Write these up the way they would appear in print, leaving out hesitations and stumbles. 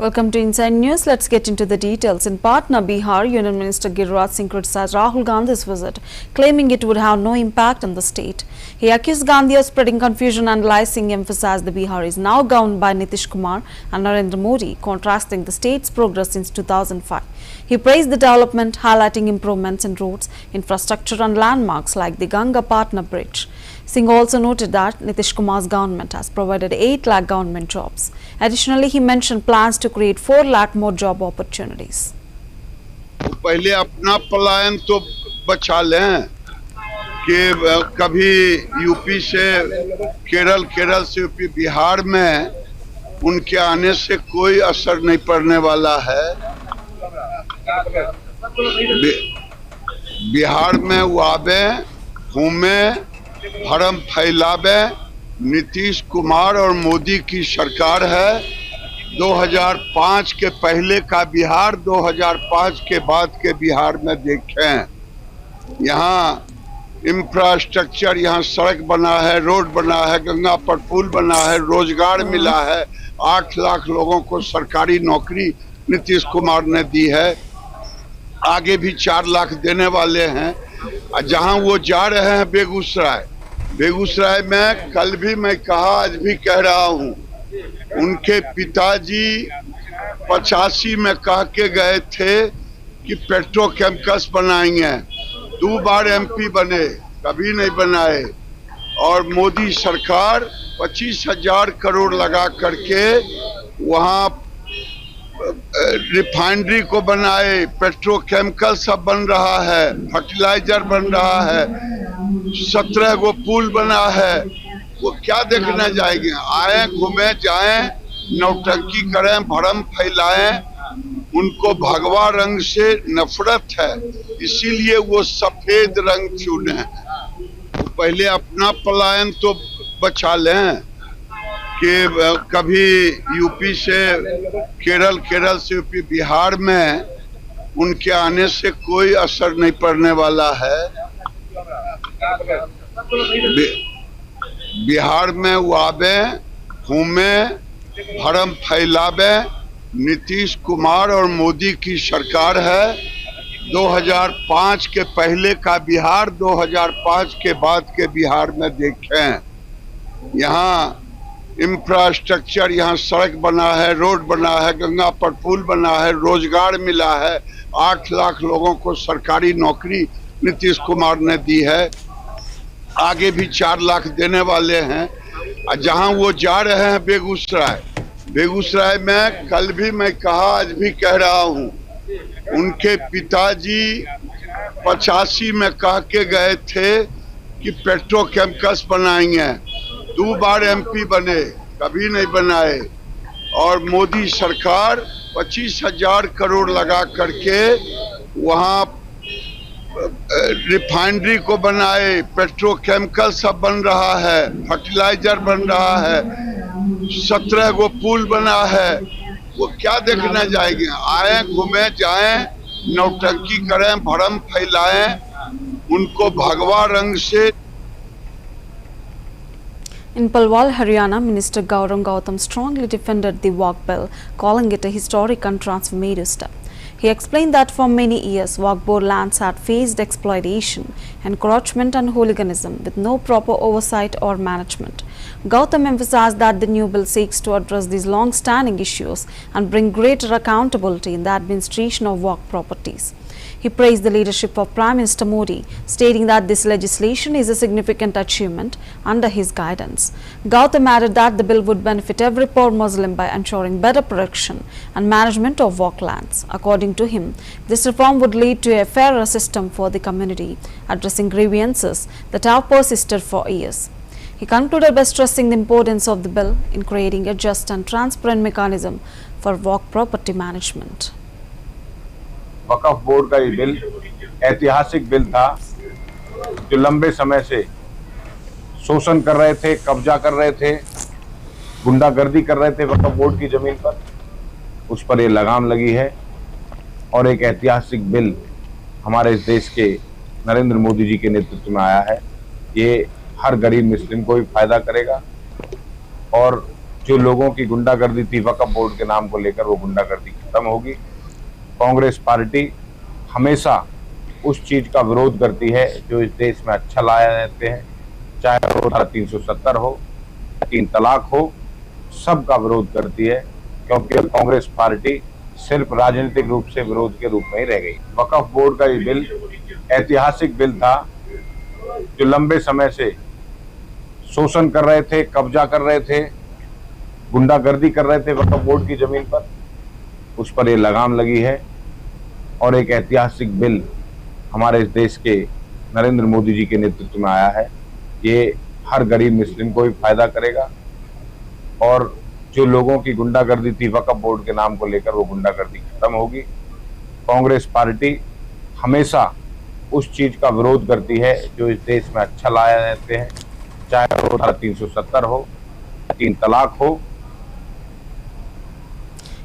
Welcome to Inside News. Let's get into the details. In Patna, Bihar, Union Minister Giriraj Singh criticized Rahul Gandhi's visit, claiming it would have no impact on the state. He accused Gandhi of spreading confusion and lies. Singh emphasized the Bihar is now governed by Nitish Kumar and Narendra Modi, contrasting the state's progress since 2005. He praised the development, highlighting improvements in roads, infrastructure and landmarks like the Ganga Patna Bridge. Singh also noted that Nitish Kumar's government has provided 8 lakh government jobs. Additionally, he mentioned plans to create 4 lakh more job opportunities. पहले अपना पलायन तो बचा लें कि कभी UP से केरल, केरल से यूपी, बिहार में उनके आने से कोई असर नहीं पड़ने वाला है। बिहार में वो आवे, घूमे, भरम फैलावे। नीतीश कुमार और मोदी की सरकार है। 2005 के पहले का बिहार, 2005 के बाद के बिहार में देखें, यहाँ इंफ्रास्ट्रक्चर, यहाँ सड़क बना है, रोड बना है, गंगा पर पुल बना है, रोजगार मिला है। 8 लाख लोगों को सरकारी नौकरी नीतीश कुमार ने दी है, आगे भी 4 लाख देने वाले हैं। जहाँ वो जा रहे हैं बेगूसराय में कल भी मैं कहा, आज भी कह रहा हूँ, उनके पिताजी 85 में कह के गए थे कि पेट्रोकेमिकल्स बनाएंगे। 2 बार एमपी बने, कभी नहीं बनाए। और मोदी सरकार 25,000 करोड़ लगा करके वहाँ रिफाइनरी को बनाए, पेट्रोकेमिकल सब बन रहा है, फर्टिलाइजर बन रहा है, 17 गो पुल बना है। वो क्या देखने जाएंगे? आए, घूमे, जाएं, नौटंकी करें, भरम फैलाएं। उनको भगवा रंग से नफरत है, इसीलिए वो सफेद रंग चुने। पहले अपना पलायन तो बचा लें कि कभी यूपी से केरल, केरल से यूपी, बिहार में उनके आने से कोई असर नहीं पड़ने वाला है। बिहार में वो आवे, घूमे, भरम फैलावे। नीतीश कुमार और मोदी की सरकार है। 2005 के पहले का बिहार, 2005 के बाद के बिहार में देखें, यहाँ इंफ्रास्ट्रक्चर, यहाँ सड़क बना है, रोड बना है, गंगा पर पुल बना है, रोजगार मिला है। 8 लाख लोगों को सरकारी नौकरी नीतीश कुमार ने दी है, आगे भी 4 लाख देने वाले हैं। जहाँ वो जा रहे हैं बेगूसराय में कल भी मैं कहा, आज भी कह रहा हूँ, उनके पिताजी 85 में कह के गए थे कि पेट्रोकेमिकल्स बनाएंगे। 2 बार एमपी बने, कभी नहीं बनाए। और मोदी सरकार 25,000 करोड़ लगा करके वहाँ रिफाइनरी को बनाए, पेट्रोकेमिकल सब बन रहा है, फर्टिलाइजर बन रहा है, 17 गो पुल बना है। वो क्या देखने जाएंगे? आए, घूमे, जाएं, नौटंकी करें, भरम फैलाएं। उनको भगवा रंग से। In Palwal, Haryana, Minister Gaurang Gautam strongly defended the Waqf bill, calling it a historic and transformative step. He explained that for many years, Waqf board lands had faced exploitation, encroachment and hooliganism with no proper oversight or management. Gautam emphasized that the new bill seeks to address these long-standing issues and bring greater accountability in the administration of Waqf properties. He praised the leadership of Prime Minister Modi, stating that this legislation is a significant achievement under his guidance. Gautam added that the bill would benefit every poor Muslim by ensuring better protection and management of Waqf lands. According to him, this reform would lead to a fairer system for the community, addressing grievances that have persisted for years. He concluded by stressing the importance of the bill in creating a just and transparent mechanism for Waqf property management. Waqf board का ये bill ऐतिहासिक bill था, जो लंबे समय से शोषण कर रहे थे, कब्जा कर रहे थे, गुंडागर्दी कर रहे थे वक्फ बोर्ड की जमीन पर। उस पर ये लगाम लगी है और एक ऐतिहासिक बिल हमारे इस देश के नरेंद्र मोदी जी के नेतृत्व में आया है। ये हर गरीब मुस्लिम को भी फायदा करेगा और जो लोगों की गुंडागर्दी थी वक्फ बोर्ड के नाम को लेकर, वो गुंडागर्दी खत्म होगी। कांग्रेस पार्टी हमेशा उस चीज का विरोध करती है जो इस देश में अच्छा लाया रहते हैं, चाहे वो 370 हो, 3 तलाक हो, सबका विरोध करती है, क्योंकि कांग्रेस पार्टी सिर्फ राजनीतिक रूप से विरोध के रूप में ही रह गई। वक्फ बोर्ड का ये बिल ऐतिहासिक बिल था, जो लंबे समय से शोषण कर रहे थे, कब्जा कर रहे थे, गुंडागर्दी कर रहे थे वक्फ बोर्ड की जमीन पर, उस पर ये लगाम लगी है और एक ऐतिहासिक बिल हमारे इस देश के नरेंद्र मोदी जी के नेतृत्व में आया है। ये हर गरीब मुस्लिम को भी फायदा करेगा और जो लोगों की गुंडागर्दी थी वक्फ बोर्ड के नाम को लेकर, वो गुंडागर्दी खत्म होगी। कांग्रेस पार्टी हमेशा उस चीज का विरोध करती है जो इस देश में अच्छा लाया रहते हैं, चाहे वो 370 हो, 3 तलाक हो।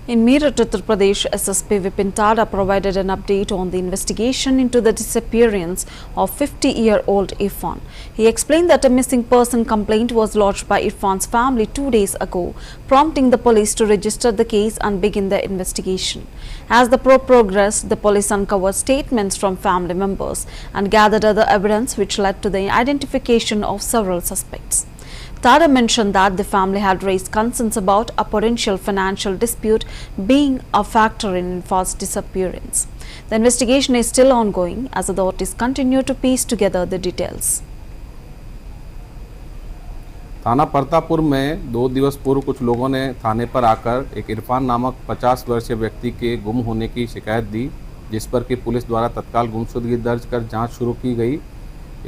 In Meerut, Uttar Pradesh, SSP Vipin Tada provided an update on the investigation into the disappearance of 50-year-old Irfan. He explained that a missing person complaint was lodged by Irfan's family 2 days ago, prompting the police to register the case and begin the investigation. As the probe progressed, the police uncovered statements from family members and gathered other evidence which led to the identification of several suspects. Tada mentioned that the family had raised concerns about a potential financial dispute being a factor in Irfan's disappearance. The investigation is still ongoing as authorities continue to piece together the details. थाना परतापुर में 2 दिवस पूर्व कुछ लोगों ने थाने पर आकर एक इरफान नामक 50 वर्षीय व्यक्ति के गुम होने की शिकायत दी, जिस पर कि पुलिस द्वारा तत्काल गुमशुदगी दर्ज कर जांच शुरू की गई।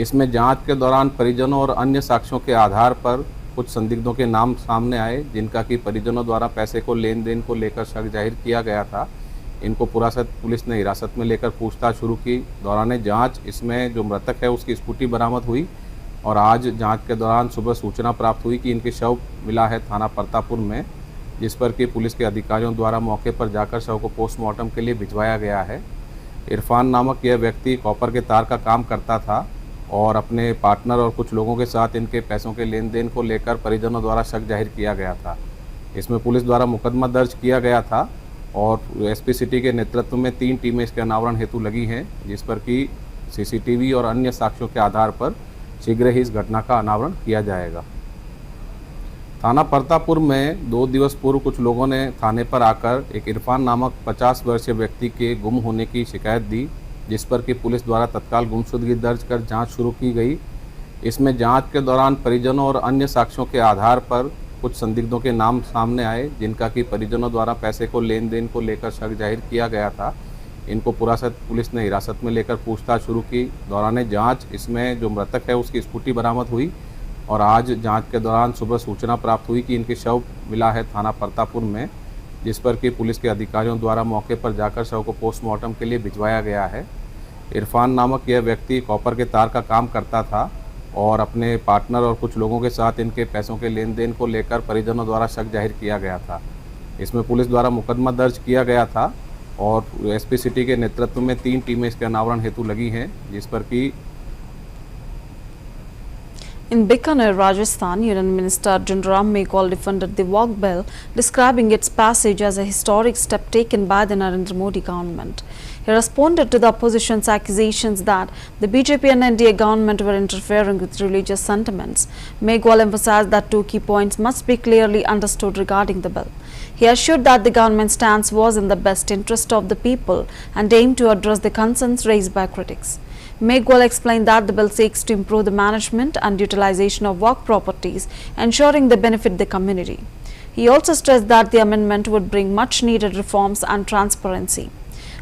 इसमें जांच के दौरान परिजनों और अन्य साक्ष्यों के आधार पर कुछ संदिग्धों के नाम सामने आए, जिनका कि परिजनों द्वारा पैसे को लेन देन को लेकर शक जाहिर किया गया था। इनको पुलिस ने हिरासत में लेकर पूछताछ शुरू की। दौरान जांच इसमें जो मृतक है उसकी स्कूटी बरामद हुई और आज जांच के दौरान सुबह सूचना प्राप्त हुई कि इनके शव मिला है थाना परतापुर में, जिस पर कि पुलिस के अधिकारियों द्वारा मौके पर जाकर शव को पोस्टमार्टम के लिए भिजवाया गया है। इरफान नामक यह व्यक्ति कॉपर के तार का काम करता था और अपने पार्टनर और कुछ लोगों के साथ इनके पैसों के लेन देन को लेकर परिजनों द्वारा शक जाहिर किया गया था। इसमें पुलिस द्वारा मुकदमा दर्ज किया गया था और एसपी सिटी के नेतृत्व में 3 टीमें इसके अनावरण हेतु लगी हैं, जिस पर कि सीसीटीवी और अन्य साक्ष्यों के आधार पर शीघ्र ही इस घटना का अनावरण किया जाएगा। थाना परतापुर में 2 दिवस पूर्व कुछ लोगों ने थाने पर आकर एक इरफान नामक 50 वर्षीय व्यक्ति के गुम होने की शिकायत दी, जिस पर कि पुलिस द्वारा तत्काल गुमशुदगी दर्ज कर जांच शुरू की गई। इसमें जांच के दौरान परिजनों और अन्य साक्ष्यों के आधार पर कुछ संदिग्धों के नाम सामने आए, जिनका कि परिजनों द्वारा पैसे को लेन देन को लेकर शक जाहिर किया गया था। इनको पुलिस ने हिरासत में लेकर पूछताछ शुरू की। दौरान जांच इसमें जो मृतक है उसकी स्कूटी बरामद हुई और आज जांच के दौरान सुबह सूचना प्राप्त हुई कि इनके शव मिला है थाना परतापुर में, जिस पर कि पुलिस के अधिकारियों द्वारा मौके पर जाकर शव को पोस्टमार्टम के लिए भिजवाया गया है। इरफान नामक यह व्यक्ति कॉपर के तार का काम करता था और अपने पार्टनर और कुछ लोगों के साथ इनके पैसों के लेन देन को लेकर परिजनों द्वारा शक जाहिर किया गया था। इसमें पुलिस द्वारा मुकदमा दर्ज किया गया था और एसपी सिटी के नेतृत्व में 3 टीमें इसके अनावरण हेतु लगी हैं, जिस पर कि In Bikaner, Rajasthan, Union Minister Arjun Ram Meghwal defended the walk bill, describing its passage as a historic step taken by the Narendra Modi government. He responded to the opposition's accusations that the BJP and NDA government were interfering with religious sentiments. Meghwal emphasized that 2 key points must be clearly understood regarding the bill. He assured that the government's stance was in the best interest of the people and aimed to address the concerns raised by critics. Meghwal explained that the bill seeks to improve the management and utilization of work properties, ensuring they benefit the community. He also stressed that the amendment would bring much needed reforms and transparency.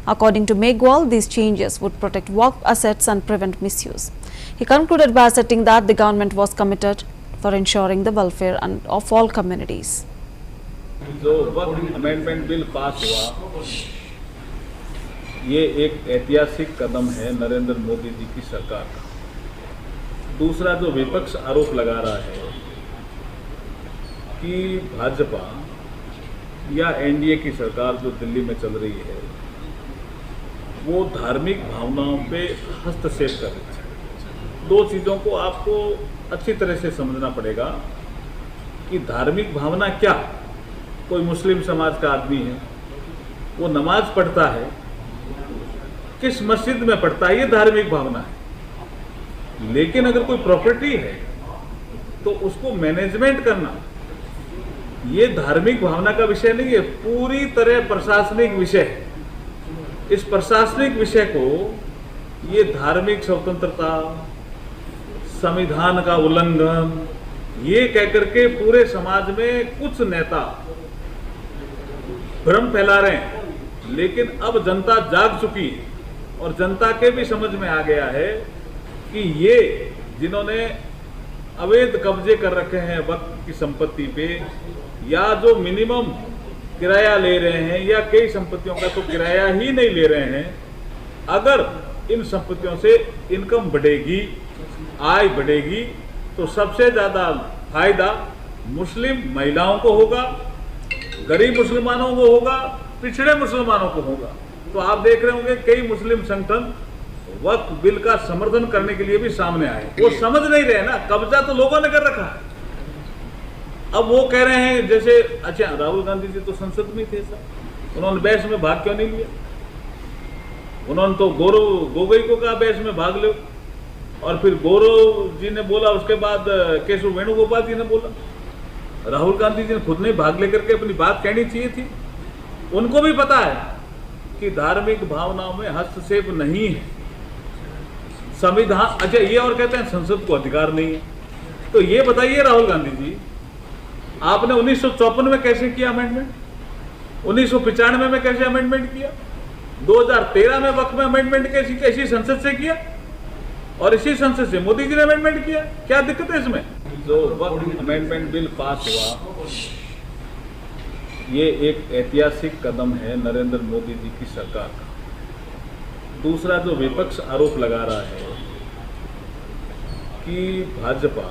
According to Meghwal, these changes would protect work assets and prevent misuse. He concluded by asserting that the government was committed for ensuring the welfare of all communities. जो work amendment bill pass हुआ, ये एक ऐतिहासिक कदम है नरेंद्र मोदी जी की सरकार का। दूसरा, जो विपक्ष आरोप लगा रहा है कि भाजपा या एनडीए की सरकार जो दिल्ली में चल रही है वो धार्मिक भावनाओं पे हस्तक्षेप कर रही है। 2 चीज़ों को आपको अच्छी तरह से समझना पड़ेगा कि धार्मिक भावना क्या। कोई मुस्लिम समाज का आदमी है, वो नमाज पढ़ता है, किस मस्जिद में पढ़ता है, ये धार्मिक भावना है। लेकिन अगर कोई प्रॉपर्टी है तो उसको मैनेजमेंट करना ये धार्मिक भावना का विषय नहीं है, पूरी तरह प्रशासनिक विषय है। इस प्रशासनिक विषय को ये धार्मिक स्वतंत्रता, संविधान का उल्लंघन, ये कहकर के पूरे समाज में कुछ नेता भ्रम फैला रहे हैं। लेकिन अब जनता जाग चुकी है और जनता के भी समझ में आ गया है कि ये जिन्होंने अवैध कब्जे कर रखे हैं वक्त की संपत्ति पे, या जो मिनिमम किराया ले रहे हैं, या कई संपत्तियों का तो किराया ही नहीं ले रहे हैं, अगर इन संपत्तियों से इनकम बढ़ेगी, आय बढ़ेगी, तो सबसे ज्यादा फायदा मुस्लिम महिलाओं को होगा, गरीब मुसलमानों को होगा, पिछड़े मुसलमानों को होगा। तो आप देख रहे होंगे कई मुस्लिम संगठन वक्फ बिल का समर्थन करने के लिए भी सामने आए। वो समझ नहीं रहे ना, कब्जा तो लोगों ने कर रखा है। अब वो कह रहे हैं जैसे, अच्छा राहुल गांधी जी तो संसद में थे सर, उन्होंने बहस में भाग क्यों नहीं लिया? उन्होंने तो गौरव गोगोई को कहा बहस में भाग लो, और फिर गौरव जी ने बोला, उसके बाद केशव वेणुगोपाल जी ने बोला। राहुल गांधी जी ने खुद नहीं भाग लेकर के अपनी बात कहनी चाहिए थी। उनको भी पता है कि धार्मिक भावनाओं में हस्तक्षेप नहीं है, संविधान। अच्छा ये और कहते हैं संसद को अधिकार नहीं है। तो ये बताइए राहुल गांधी जी, आपने 1954 में कैसे किया अमेंडमेंट, 1995 में कैसे अमेंडमेंट किया, 2013 में वक्फ में अमेंडमेंट कैसी संसद से किया, और इसी संसद से मोदी जी ने अमेंडमेंट किया। क्या दिक्कत है इसमें? जो वक्फ अमेंडमेंट बिल पास हुआ, ये एक ऐतिहासिक कदम है नरेंद्र मोदी जी की सरकार का। दूसरा जो विपक्ष आरोप लगा रहा है कि भाजपा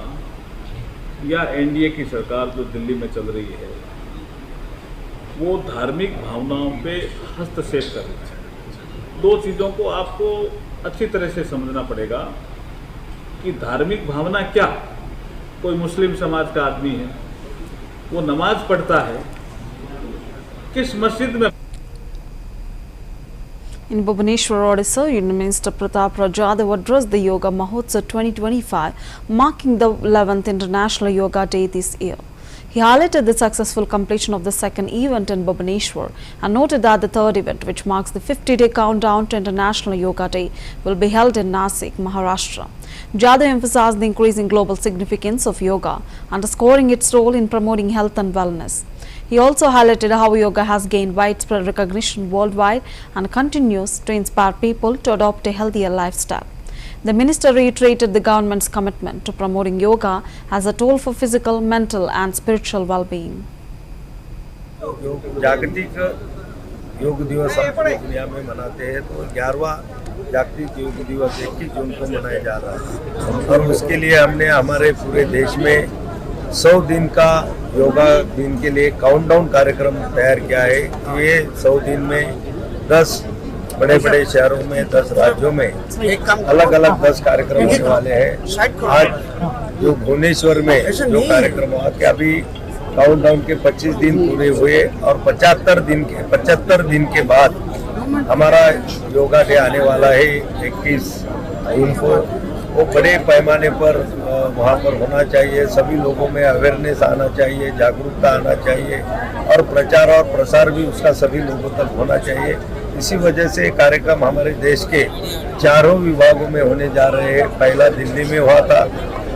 या एनडीए की सरकार जो दिल्ली में चल रही है वो धार्मिक भावनाओं पे हस्तक्षेप कर रही है। दो चीज़ों को आपको अच्छी तरह से समझना पड़ेगा कि धार्मिक भावना क्या। कोई मुस्लिम समाज का आदमी है, वो नमाज पढ़ता है, किस मस्जिद में। In Bhubaneswar, Odisha, Union Minister Pratap Rajadhav addressed the Yoga Mahotsav 2025, marking the 11th International Yoga Day this year. He highlighted the successful completion of the second event in Bhubaneswar and noted that the third event, which marks the 50-day countdown to International Yoga Day, will be held in Nasik, Maharashtra. Jadhav emphasized the increasing global significance of yoga, underscoring its role in promoting health and wellness. He also highlighted how yoga has gained widespread recognition worldwide and continues to inspire people to adopt a healthier lifestyle. The minister reiterated the government's commitment to promoting yoga as a tool for physical, mental and spiritual well-being. जागतिक योग दिवस हम पूरी दुनिया में मनाते हैं, तो 11वां जागतिक योग दिवस 21 जून को मनाया जा रहा है, और उसके लिए हमने हमारे पूरे देश में 100 दिन का योगा दिन के लिए काउंटडाउन कार्यक्रम तैयार किया है। ये 100 दिन में 10 बड़े बड़े शहरों में, 10 राज्यों में अलग अलग 10 कार्यक्रम होने वाले हैं। आज जो भुवनेश्वर में जो कार्यक्रम हुआ कि अभी काउंटडाउन के 25 दिन पूरे हुए, और 75 दिन के बाद हमारा योगा डे आने वाला है 21 जून को। वो बड़े पैमाने पर वहाँ पर होना चाहिए, सभी लोगों में अवेयरनेस आना चाहिए, जागरूकता आना चाहिए, और प्रचार और प्रसार भी उसका सभी लोगों तक होना चाहिए। इसी वजह से कार्यक्रम हमारे देश के चारों विभागों में होने जा रहे हैं। पहला दिल्ली में हुआ था,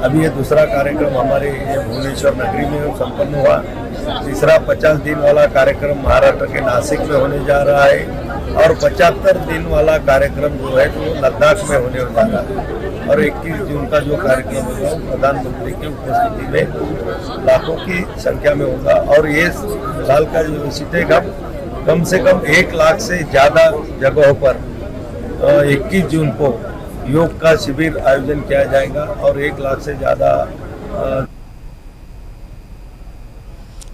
अभी ये दूसरा कार्यक्रम हमारे भुवनेश्वर नगरी में संपन्न हुआ। तीसरा 50 दिन वाला कार्यक्रम महाराष्ट्र के नासिक में होने जा रहा है, और 75 दिन वाला कार्यक्रम जो है तो लद्दाख में होने जा रहा है। और 21 जून का जो कार्यक्रम होगा वो प्रधानमंत्री की उपस्थिति में लाखों की संख्या में होगा। और ये साल का जो विजिट है कम से कम 1 लाख से ज़्यादा जगहों पर 21 जून को योग का शिविर आयोजन किया जाएगा, और 1 लाख से ज़्यादा।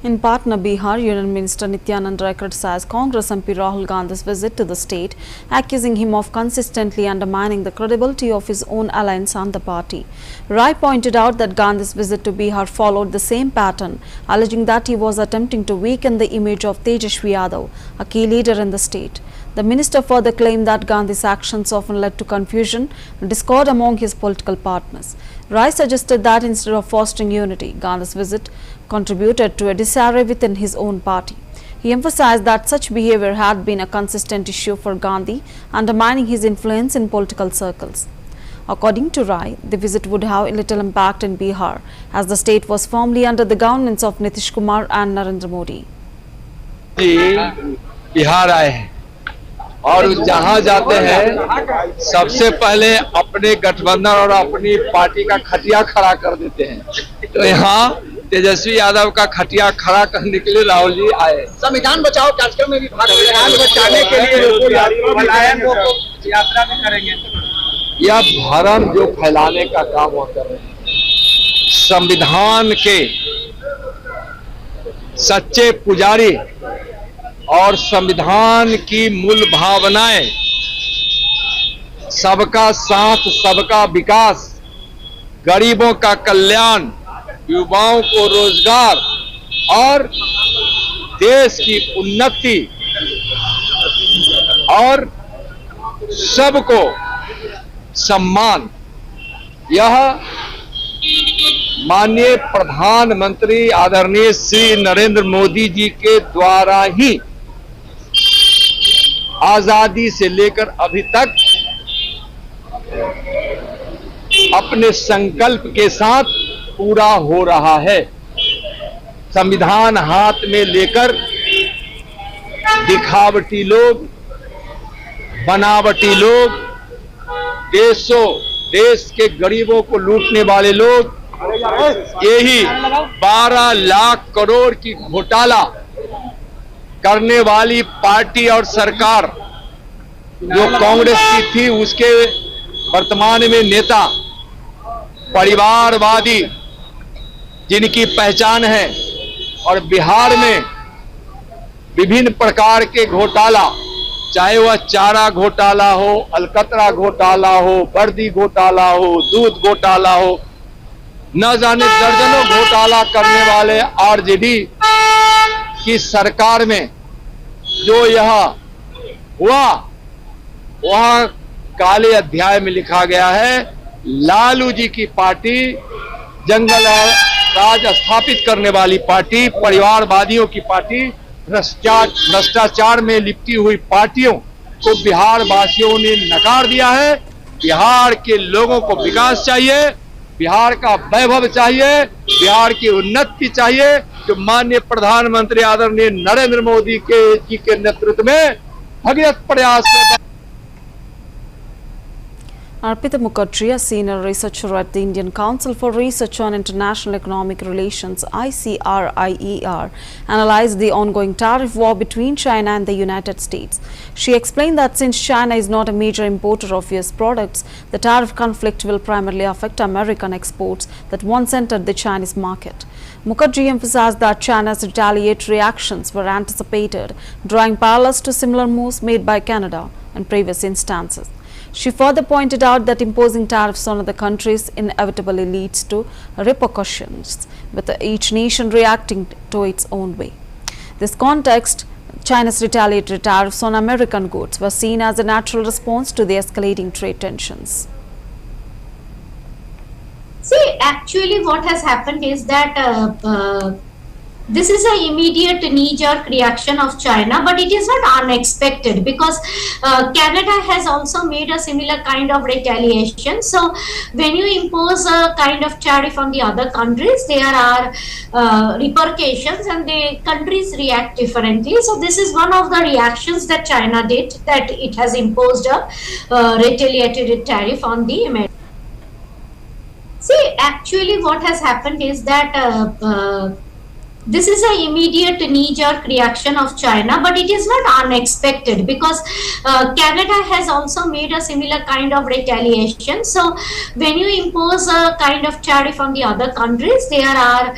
In Patna, Bihar, Union Minister Nityanand Rai criticized Congress MP Rahul Gandhi's visit to the state, accusing him of consistently undermining the credibility of his own alliance and the party. Rai pointed out that Gandhi's visit to Bihar followed the same pattern, alleging that he was attempting to weaken the image of Tejaswi Yadav, a key leader in the state. The minister further claimed that Gandhi's actions often led to confusion and discord among his political partners. Rai suggested that instead of fostering unity, Gandhi's visit contributed to a disarray within his own party. He emphasized that such behavior had been a consistent issue for Gandhi, undermining his influence in political circles. According to Rai, the visit would have little impact in Bihar, as the state was firmly under the governance of Nitish Kumar and Narendra Modi. Bihar आए हैं और जहां जाते हैं सबसे पहले अपने गठबंधन और अपनी पार्टी का खटिया खड़ा कर देते हैं। तो यहाँ तेजस्वी यादव का खटिया खड़ा करने के लिए राहुल जी आए। संविधान बचाओ कार्यक्रम में भी भाग संविधान बचाने के लिए यात्रा में करेंगे। यह भरम जो फैलाने का काम वो कर रहे हैं। संविधान के सच्चे पुजारी और संविधान की मूल भावनाएं सबका साथ, सबका विकास, गरीबों का कल्याण, युवाओं को रोजगार और देश की उन्नति और सबको सम्मान, यह माननीय प्रधानमंत्री आदरणीय श्री नरेंद्र मोदी जी के द्वारा ही आजादी से लेकर अभी तक अपने संकल्प के साथ पूरा हो रहा है। संविधान हाथ में लेकर दिखावटी लोग, बनावटी लोग, देश के गरीबों को लूटने वाले लोग, यही 12 लाख करोड़ की घोटाला करने वाली पार्टी और सरकार जो कांग्रेस की थी, उसके वर्तमान में नेता परिवारवादी जिनकी पहचान है, और बिहार में विभिन्न प्रकार के घोटाला, चाहे वह चारा घोटाला हो, अलकतरा घोटाला हो, वर्दी घोटाला हो, दूध घोटाला हो, न जाने दर्जनों घोटाला करने वाले आरजेडी की सरकार में जो यह हुआ, वह काले अध्याय में लिखा गया है। लालू जी की पार्टी, जंगल राज स्थापित करने वाली पार्टी, परिवारवादियों की पार्टी, भ्रष्टाचार में लिपटी हुई पार्टियों को बिहार वासियों ने नकार दिया है। बिहार के लोगों को विकास चाहिए, बिहार का वैभव चाहिए, बिहार की उन्नति चाहिए, जो माननीय प्रधानमंत्री आदरणीय नरेंद्र मोदी जी के नेतृत्व में भगीरथ प्रयास में। Arpita Mukherjee, a senior researcher at the Indian Council for Research on International Economic Relations (ICRIER), analyzed the ongoing tariff war between China and the United States. She explained that since China is not a major importer of US products, the tariff conflict will primarily affect American exports that once entered the Chinese market. Mukherjee emphasized that China's retaliatory actions were anticipated, drawing parallels to similar moves made by Canada in previous instances. She further pointed out that imposing tariffs on other countries inevitably leads to repercussions, with each nation reacting to its own way. This context, China's retaliatory tariffs on American goods were seen as a natural response to the escalating trade tensions. See, actually what has happened is that this is an immediate knee-jerk reaction of China, but it is not unexpected because Canada has also made a similar kind of retaliation. So when you impose a kind of tariff on the other countries, there are repercussions and the countries react differently. So this is one of the reactions that China did, that it has imposed a retaliatory tariff on the Americans. See, actually what has happened is that this is an immediate knee-jerk reaction of China, but it is not unexpected because Canada has also made a similar kind of retaliation. So when you impose a kind of tariff on the other countries, there are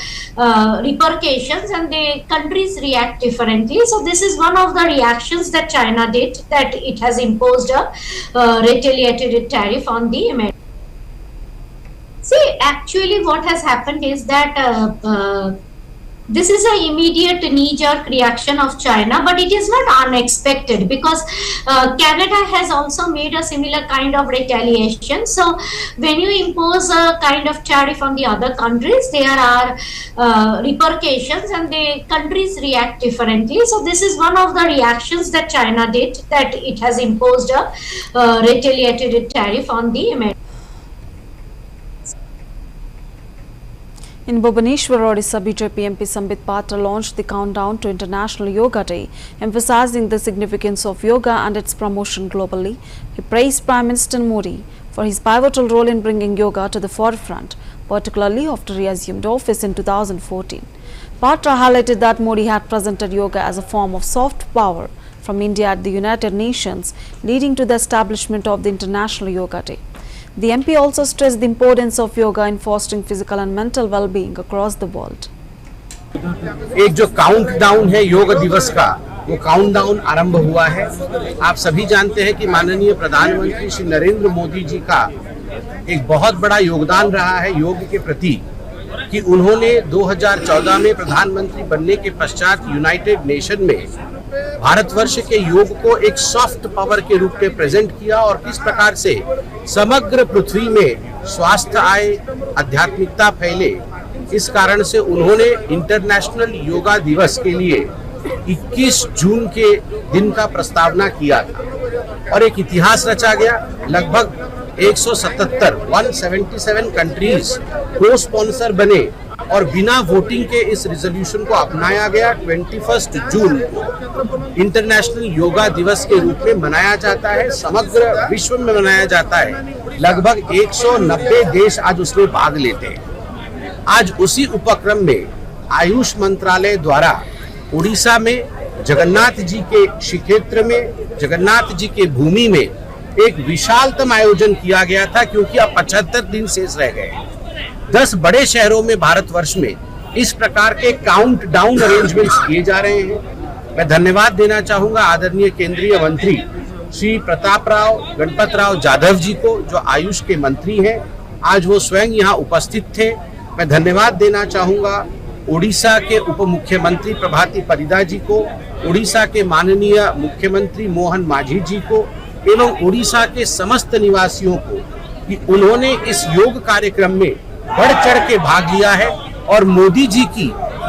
repercussions and the countries react differently. So this is one of the reactions that China did, that it has imposed a retaliatory tariff on the Americans. See, actually what has happened is that this is an immediate knee-jerk reaction of China, but it is not unexpected because Canada has also made a similar kind of retaliation. So when you impose a kind of tariff on the other countries, there are repercussions and the countries react differently. So this is one of the reactions that China did, that it has imposed a retaliatory tariff on the Americans. In Bhubaneswar, Odisha, BJP MP Sambit Patra launched the countdown to International Yoga Day, emphasizing the significance of yoga and its promotion globally. He praised Prime Minister Modi for his pivotal role in bringing yoga to the forefront, particularly after he assumed office in 2014. Patra highlighted that Modi had presented yoga as a form of soft power from India at the United Nations, leading to the establishment of the International Yoga Day. The MP also stressed the importance of yoga in fostering physical and mental well-being across the world. एक जो countdown है योग दिवस का, वो countdown आरंभ हुआ है। आप सभी जानते हैं कि माननीय प्रधानमंत्री श्री नरेंद्र मोदी जी का एक बहुत बड़ा योगदान रहा है योग के प्रति, कि उन्होंने 2014 में प्रधानमंत्री बनने के पश्चात यूनाइटेड नेशन में भारतवर्ष के योग को एक सॉफ्ट पावर के रूप में प्रेजेंट किया और किस प्रकार से समग्र पृथ्वी में स्वास्थ्य आए, आध्यात्मिकता फैले। इस कारण से उन्होंने इंटरनेशनल योगा दिवस के लिए 21 जून के दिन का प्रस्तावना किया था और एक इतिहास रचा गया। लगभग 177 कंट्रीज को स्पॉन्सर बने और बिना वोटिंग के इस रिजोल्यूशन को अपनाया गया। 21 जून को इंटरनेशनल योगा दिवस के रूप में मनाया जाता है, समग्र विश्व में मनाया जाता है। लगभग 190 देश आज उसमें भाग लेते हैं। आज उसी उपक्रम में आयुष मंत्रालय द्वारा उड़ीसा में जगन्नाथ जी के श्रीक्षेत्र में, जगन्नाथ जी के भूमि में एक विशालतम आयोजन किया गया था, क्योंकि अब 75 दिन शेष रह गए। 10 बड़े शहरों में भारतवर्ष में इस प्रकार के काउंट डाउन अरेंजमेंट्स किए जा रहे हैं। मैं धन्यवाद देना चाहूंगा आदरणीय केंद्रीय मंत्री श्री प्रताप राव गणपत राव जाधव जी को, जो आयुष के मंत्री हैं। आज वो स्वयं यहाँ उपस्थित थे। मैं धन्यवाद देना चाहूंगा उड़ीसा के उप मुख्यमंत्री प्रभाती परिदा जी को, उड़ीसा के माननीय मुख्यमंत्री मोहन मांझी जी को एवं उड़ीसा के समस्त निवासियों को, कि उन्होंने इस योग कार्यक्रम में बढ़ चढ़ के भाग लिया है। और मोदी जी की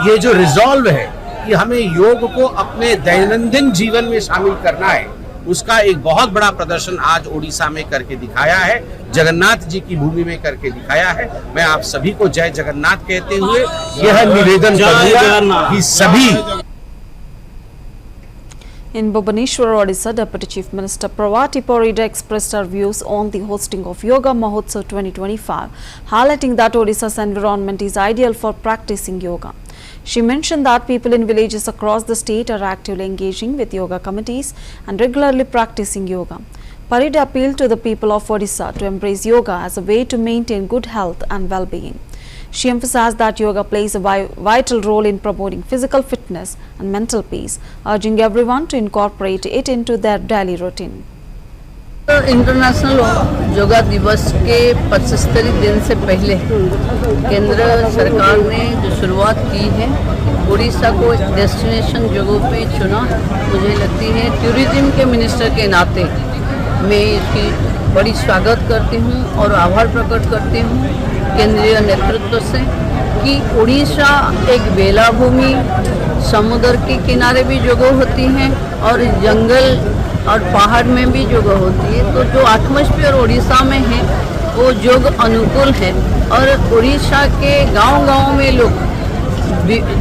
ये जो रिजॉल्व है कि हमें योग को अपने दैनंदिन जीवन में शामिल करना है, उसका एक बहुत बड़ा प्रदर्शन आज ओडिशा में करके दिखाया है, जगन्नाथ जी की भूमि में करके दिखाया है। मैं आप सभी को जय जगन्नाथ कहते हुए यह निवेदन करूंगा कि सभी। In Bhubaneswar, Odisha, Deputy Chief Minister Pravati Parida expressed her views on the hosting of Yoga Mahotsav 2025, highlighting that Odisha's environment is ideal for practicing yoga. She mentioned that people in villages across the state are actively engaging with yoga committees and regularly practicing yoga. Parida appealed to the people of Odisha to embrace yoga as a way to maintain good health and well-being. She emphasized that yoga plays a vital role in promoting physical fitness and mental peace, urging everyone to incorporate it into their daily routine. International yoga दिवस के 75 दिन से पहले केंद्र सरकार ने जो शुरुआत की है, उड़ीसा को एक डेस्टिनेशन जगह पे चुना। मुझे लगती है टूरिज्म के मिनिस्टर के नाते मैं इसकी बड़ी स्वागत करती हूँ और आभार प्रकट करती हूँ केंद्रीय नेतृत्व से, कि उड़ीसा एक बेलाभूमि, समुद्र के किनारे भी जगह होती हैं और जंगल और पहाड़ में भी जगह होती है। तो जो एटमॉस्फेयर उड़ीसा में है वो योग अनुकूल है और उड़ीसा के गांव-गांव में लोग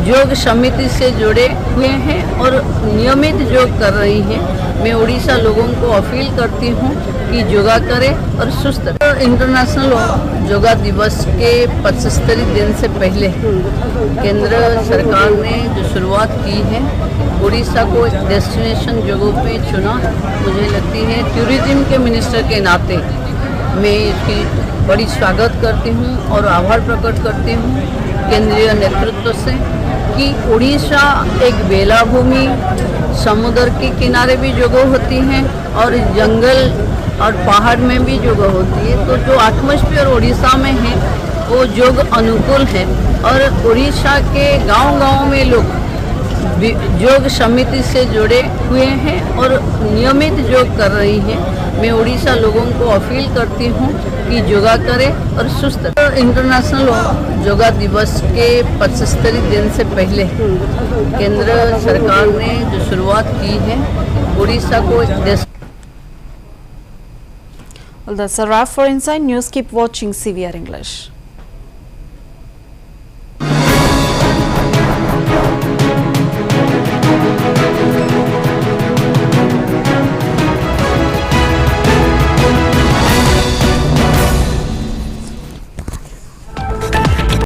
योग समिति से जुड़े हुए हैं और नियमित योग कर रही हैं। मैं उड़ीसा लोगों को अपील करती हूँ कि योगा करें और सुस्त रहें। इंटरनेशनल योगा दिवस के 75 दिन से पहले केंद्र सरकार ने जो शुरुआत की है, उड़ीसा को डेस्टिनेशन जगहों पे चुना। मुझे लगती है टूरिज्म के मिनिस्टर के नाते मैं इसकी बड़ी स्वागत करती हूँ और आभार प्रकट करती हूँ केंद्रीय नेतृत्व से कि उड़ीसा एक बेलाभूमि, समुद्र के किनारे भी जगह होती हैं और जंगल और पहाड़ में भी जगह होती है। तो जो एटमॉस्फेयर उड़ीसा में है वो योग अनुकूल है और उड़ीसा के गांव-गांव में लोग योग समिति से जुड़े हुए हैं और नियमित योग कर रही हैं। मैं उड़ीसा लोगों को अपील करती हूँ कि योगा करें और सुस्त रहें। इंटरनेशनल योगा दिवस के 75 दिन से पहले केंद्र सरकार ने जो शुरुआत की है, उड़ीसा को Well, that's a wrap for Inside News. Keep watching CVR English.